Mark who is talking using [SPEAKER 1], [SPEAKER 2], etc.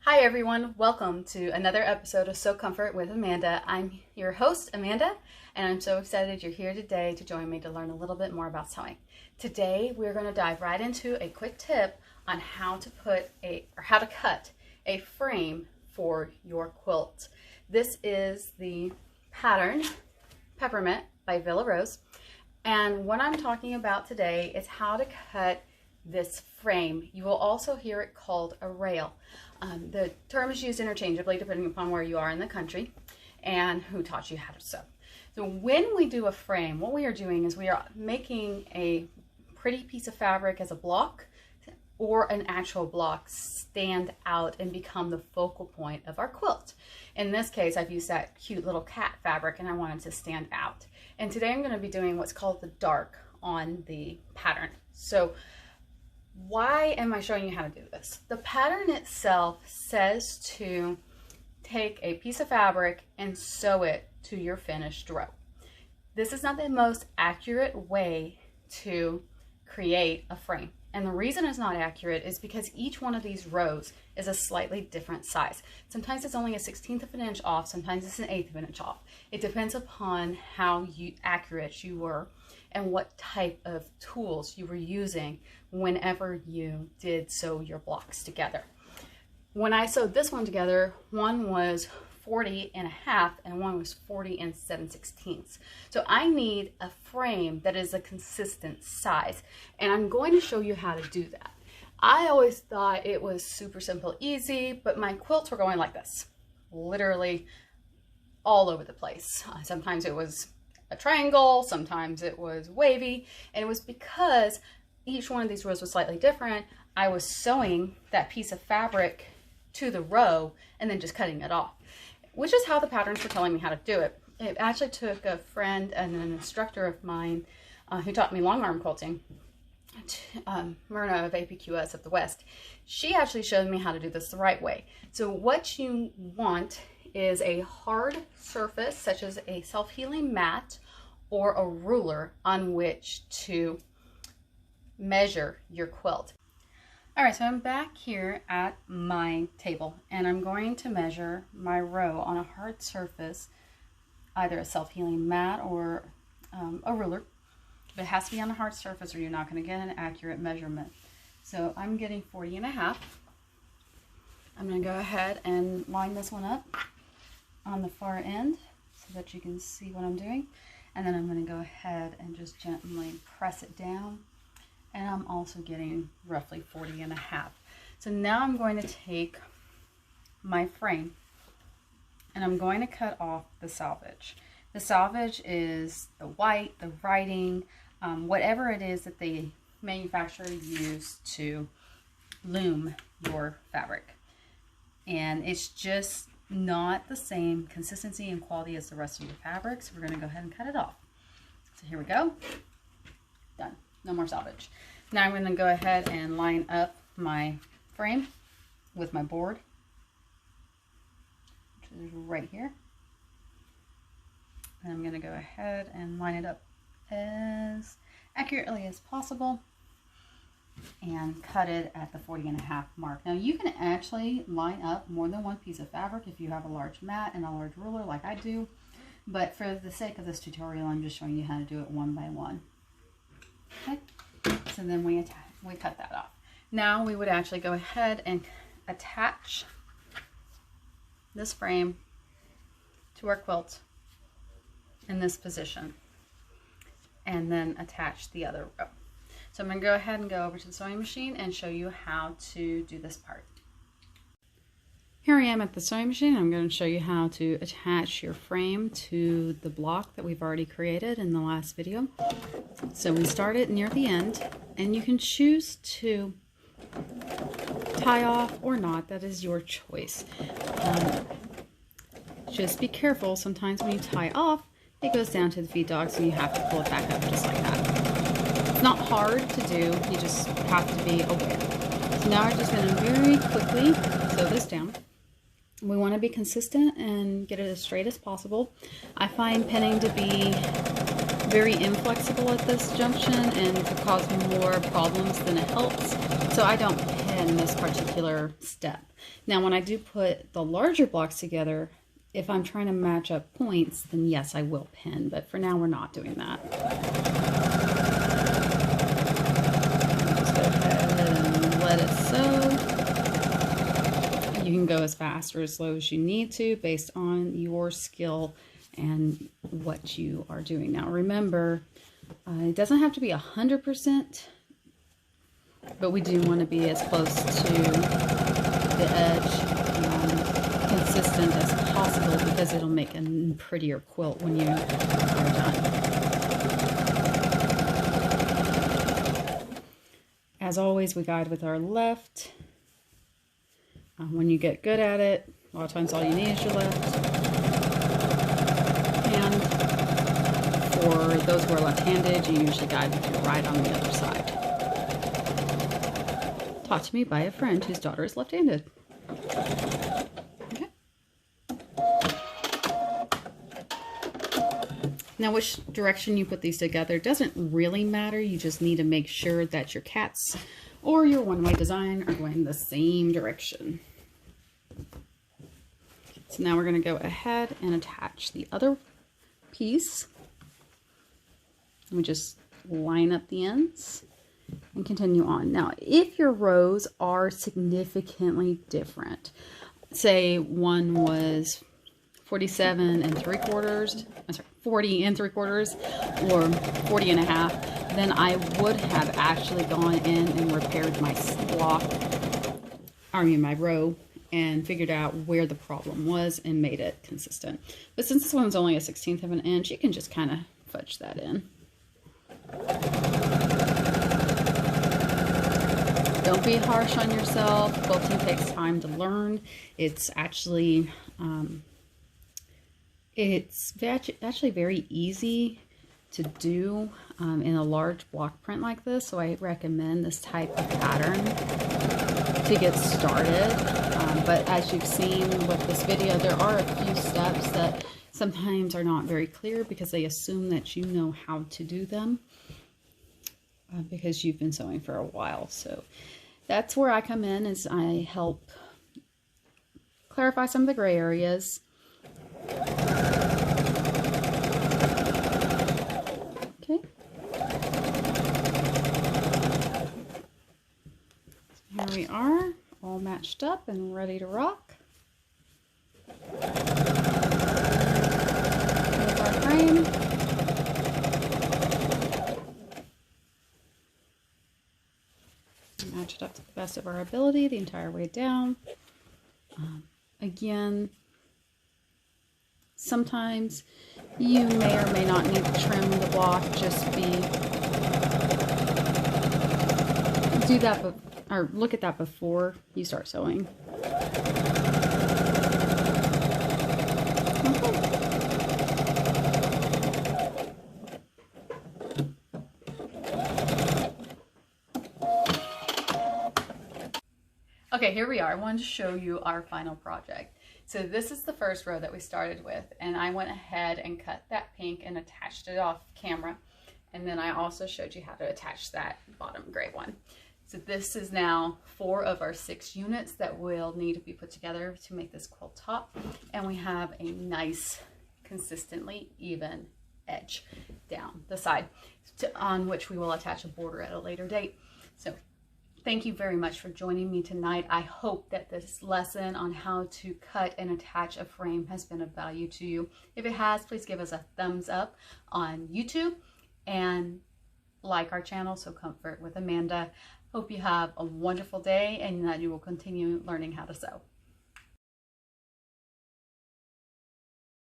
[SPEAKER 1] Hi everyone, welcome to another episode of Sew Comfort with Amanda. I'm your host, Amanda, and I'm so excited you're here today to join me to learn a little bit more about sewing. Today we're going to dive right into a quick tip on how to cut a frame for your quilt. This is the pattern Peppermint by Rosa, and what I'm talking about today is how to cut this frame. You will also hear it called a rail. The term is used interchangeably depending upon where you are in the country and who taught you how to sew. So when we do a frame, what we are doing is we are making a pretty piece of fabric as a block or an actual block stand out and become the focal point of our quilt. In this case, I've used that cute little cat fabric and I wanted to stand out. And today I'm going to be doing what's called the dark on the pattern. So why am I showing you how to do this? The pattern itself says to take a piece of fabric and sew it to your finished row. This is not the most accurate way to create a frame. And the reason it's not accurate is because each one of these rows is a slightly different size. Sometimes it's only a 1/16 of an inch off, sometimes it's an 1/8 of an inch off. It depends upon how accurate you were and what type of tools you were using whenever you did sew your blocks together. When I sewed this one together, one was 40.5 and one was 40 7/16. So I need a frame that is a consistent size, and I'm going to show you how to do that. I always thought it was super simple, easy, but my quilts were going like this, literally all over the place. Sometimes it was a triangle, sometimes it was wavy, and it was because each one of these rows was slightly different. I was sewing that piece of fabric to the row and then just cutting it off, which is how the patterns were telling me how to do it. It actually took a friend and an instructor of mine who taught me long arm quilting, Myrna of APQS of the West. She actually showed me how to do this the right way. So what you want is a hard surface such as a self-healing mat or a ruler on which to measure your quilt. All right, so I'm back here at my table and I'm going to measure my row on a hard surface, either a self-healing mat or a ruler. But it has to be on a hard surface or you're not going to get an accurate measurement. So I'm getting 40.5. I'm going to go ahead and line this one up on the far end so that you can see what I'm doing, and then I'm going to go ahead and just gently press it down, and I'm also getting roughly 40.5. So now I'm going to take my frame and I'm going to cut off the selvage. The selvage is the white, the writing, whatever it is that the manufacturer used to loom your fabric, and it's just not the same consistency and quality as the rest of your fabric, so we're going to go ahead and cut it off. So here we go. Done. No more selvage. Now I'm going to go ahead and line up my frame with my board, which is right here. And I'm going to go ahead and line it up as accurately as possible and cut it at the 40.5 mark. Now you can actually line up more than one piece of fabric if you have a large mat and a large ruler like I do, but for the sake of this tutorial I'm just showing you how to do it one by one. Okay, so then we cut that off. Now we would actually go ahead and attach this frame to our quilt in this position and then attach the other row. So I'm going to go ahead and go over to the sewing machine and show you how to do this part. Here I am at the sewing machine. I'm going to show you how to attach your frame to the block that we've already created in the last video. So we start it near the end, and you can choose to tie off or not. That is your choice. Just be careful. Sometimes when you tie off, it goes down to the feed dogs and you have to pull it back up just like that. It's not hard to do, you just have to be aware. So now we're just going to very quickly sew this down. We want to be consistent and get it as straight as possible. I find pinning to be very inflexible at this junction and to cause more problems than it helps. So I don't pin in this particular step. Now, when I do put the larger blocks together, if I'm trying to match up points, then yes, I will pin, but for now we're not doing that. Just go ahead and let it sew. You can go as fast or as slow as you need to based on your skill and what you are doing. Now remember, it doesn't have to be 100%, but we do want to be as close to the edge consistent as possible, because it'll make a prettier quilt when you are done. As always, we guide with our left. When you get good at it, a lot of times all you need is your left. And for those who are left-handed, you usually guide with your right on the other side. Taught to me by a friend whose daughter is left-handed. Okay. Now, which direction you put these together doesn't really matter. You just need to make sure that your cats or your one-way design are going the same direction. So now we're going to go ahead and attach the other piece. We just line up the ends and continue on. Now, if your rows are significantly different, say one was 47 3/4, I'm sorry, 40 3/4, or 40 1/2, then I would have actually gone in and repaired my block, my row, and figured out where the problem was and made it consistent. But since this one's only a 1/16 of an inch, you can just kind of fudge that in. Don't be harsh on yourself. Quilting takes time to learn. It's actually very easy to do in a large block print like this, so I recommend this type of pattern to get started. But as you've seen with this video, there are a few steps that sometimes are not very clear because they assume that you know how to do them because you've been sewing for a while. So that's where I come in, is I help clarify some of the gray areas. Okay. Here we are, all matched up and ready to rock. With our frame. Match it up to the best of our ability the entire way down. Again, sometimes you may or may not need to trim the block. Just do that, or look at that before you start sewing. Okay, here we are. I wanted to show you our final project. So this is the first row that we started with, and I went ahead and cut that pink and attached it off camera. And then I also showed you how to attach that bottom gray one. So this is now 4 of our 6 units that will need to be put together to make this quilt top. And we have a nice, consistently even edge down the side on which we will attach a border at a later date. So thank you very much for joining me tonight. I hope that this lesson on how to cut and attach a frame has been of value to you. If it has, please give us a thumbs up on YouTube and like our channel, Sew Comfort with Amanda. Hope you have a wonderful day and that you will continue learning how to sew.